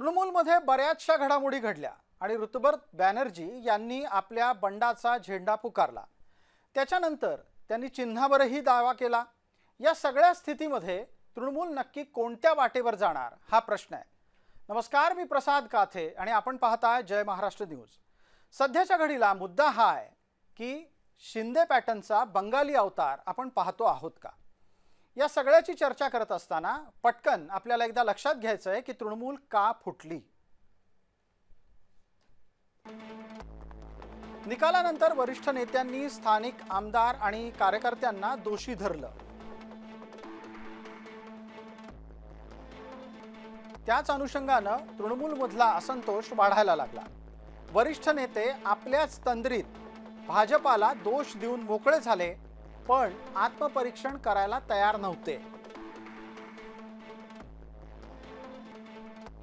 तृणमूलमध्ये बऱ्याचशा घडामोडी घडल्या आणि ऋतुबर बॅनर्जी यांनी आपल्या बंडाचा झेंडा पुकारला। त्याच्यानंतर त्यांनी चिन्हावरही दावा केला। या सगळ्या स्थितीमध्ये तृणमूल नक्की कोणत्या वाटेवर जाणार हा प्रश्न आहे। नमस्कार, मी प्रसाद काथे आणि आपण पाहताय जय महाराष्ट्र न्यूज। सध्याच्या घडीला मुद्दा हा आहे की शिंदे पॅटर्नचा बंगाली अवतार आपण पाहतो आहोत का। या सगळ्याची चर्चा करत असताना पटकन आपल्याला एकदा लक्षात घ्यायचं आहे की तृणमूल का फुटली। निकालानंतर वरिष्ठ नेत्यांनी स्थानिक आमदार आणि कार्यकर्त्यांना दोषी धरलं। त्याच अनुषंगानं तृणमूलमधला असंतोष वाढायला लागला। वरिष्ठ नेते आपल्याच तंद्रीत भाजपाला दोष देऊन मोकळे झाले, पण आत्मपरीक्षण करायला तयार नव्हते।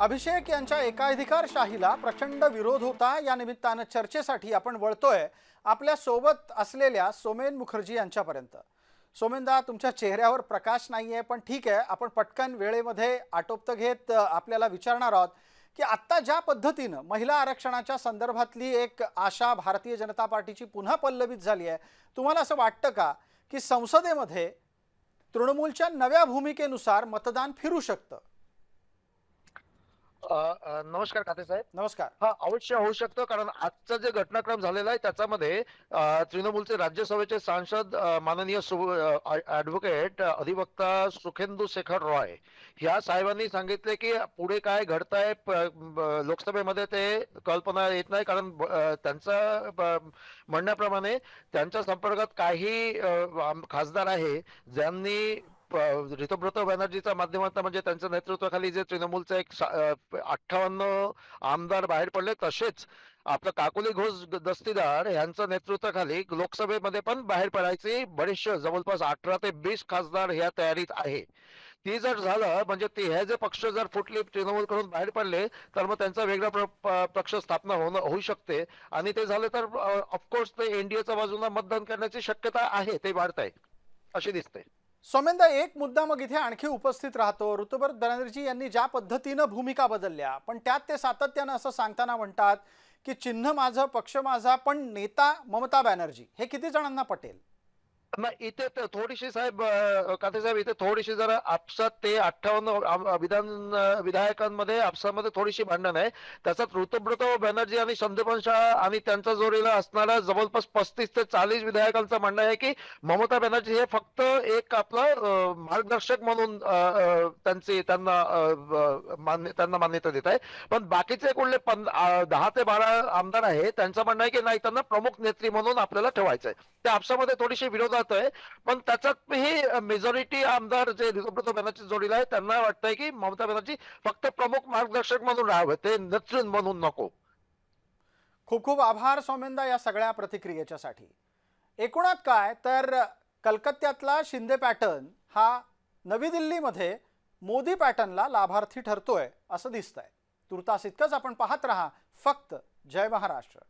अभिषेक यांच्या एकाधिकारशाहीला प्रचंड विरोध होता। या निमित्तानं चर्चेसाठी आपण वळतोय आपल्या सोबत असलेल्या सोमेन मुखर्जी यांच्यापर्यंत। सोमेनदा, तुमच्या चेहऱ्यावर प्रकाश नाहीये, पण ठीक आहे, आपण पटकन वेळेमध्ये आटोपत घेत आपल्याला विचारणार आहोत की आता ज्या पद्धतीनं महिला आरक्षणाच्या संदर्भातली एक आशा भारतीय जनता पार्टीची पुन्हा पल्लवित झाली आहे, तुम्हाला असं वाटतं का की संसदेमध्ये तृणमूलच्या नव्या भूमिकेनुसार मतदान फिरू शकतं? नमस्कार खाते साहेब। नमस्कार। हा अवश्य होऊ शकतो, कारण आजचा जे घटनाक्रम झालेला आहे त्याच्यामध्ये तृणमूलचे राज्यसभेचे सांसद माननीय ॲडव्होकेट अधिवक्ता सुखेंदू शेखर रॉय ह्या साहेबांनी सांगितले की पुढे काय घडतंय लोकसभेमध्ये ते कल्पना येत नाही, कारण त्यांचं म्हणण्याप्रमाणे त्यांच्या संपर्कात काही खासदार आहे ज्यांनी ऋतुब्रत बॅनर्जीच्या माध्यमातून, म्हणजे त्यांच्या नेतृत्वाखाली जे तृणमूलचे एक 58 आमदार बाहेर पडले, तसेच आपलं काकोली घोष दस्तीदार यांच्या नेतृत्वाखाली लोकसभेमध्ये पण बाहेर पडायचे बरेचसे जवळपास 18 ते 20 खासदार ह्या तयारीत आहे। ती जर झालं म्हणजे ते हे जे पक्ष जर फुटले, तृणमूल कडून बाहेर पडले, तर मग त्यांचा वेगळा पक्ष स्थापना होऊ शकते आणि ते झालं तर ऑफकोर्स ते एनडीएच्या बाजूला मतदान करण्याची शक्यता आहे, ते वाढत आहे अशी दिसते। सोमेंदा, एक मुद्दा मग इथे आणखी उपस्थित राहतो। ऋतुबर बॅनर्जी यांनी ज्या पद्धतीनं भूमिका बदलल्या, पण त्यात ते सातत्यानं असं सांगताना म्हणतात की चिन्ह माझं पक्ष माझा, पण नेता ममता बॅनर्जी, हे किती जणांना पटेल? इथे थोडीशी साहेब काते साहेब, इथे थोडीशी जरा आपसात ते 58 विधायकांमध्ये आपसामध्ये थोडीशी भांडण आहे। त्याच्यात ऋतुब्रत बॅनर्जी आणि संदीपन शाह आणि त्यांच्या जोडीला असणारा जवळपास 35 ते 40 विधायकांचं म्हणणं आहे की ममता बॅनर्जी हे फक्त एक आपलं मार्गदर्शक म्हणून त्यांना मान्यता देत आहे, पण बाकीचे कुठले 10 ते 12 आमदार आहे त्यांचं म्हणणं आहे की नाही, त्यांना प्रमुख नेत्री म्हणून आपल्याला ठेवायचं आहे। त्या आपसामध्ये थोडीशी विरोधात आहे, पण त्याच्यात मेजॉरिटी आमदार जे ऋतुब्रत बॅनर्जी जोडीला आहे त्यांना वाटतंय की ममता बॅनर्जी फक्त प्रमुख मार्गदर्शक म्हणून राहावं, ते नेतृत्व म्हणून नको। खूप खूप आभार सोमेंदा या सगळ्या प्रतिक्रियेच्यासाठी। एकूणात काय तर कलकत्त्यातला शिंदे पॅटर्न हा नवी दिल्लीमध्ये मोदी पॅटर्नला लाभार्थी ठरतोय असं दिसतंय। तुर्तास इतकंच, आपण पाहत रहा फक्त जय महाराष्ट्र।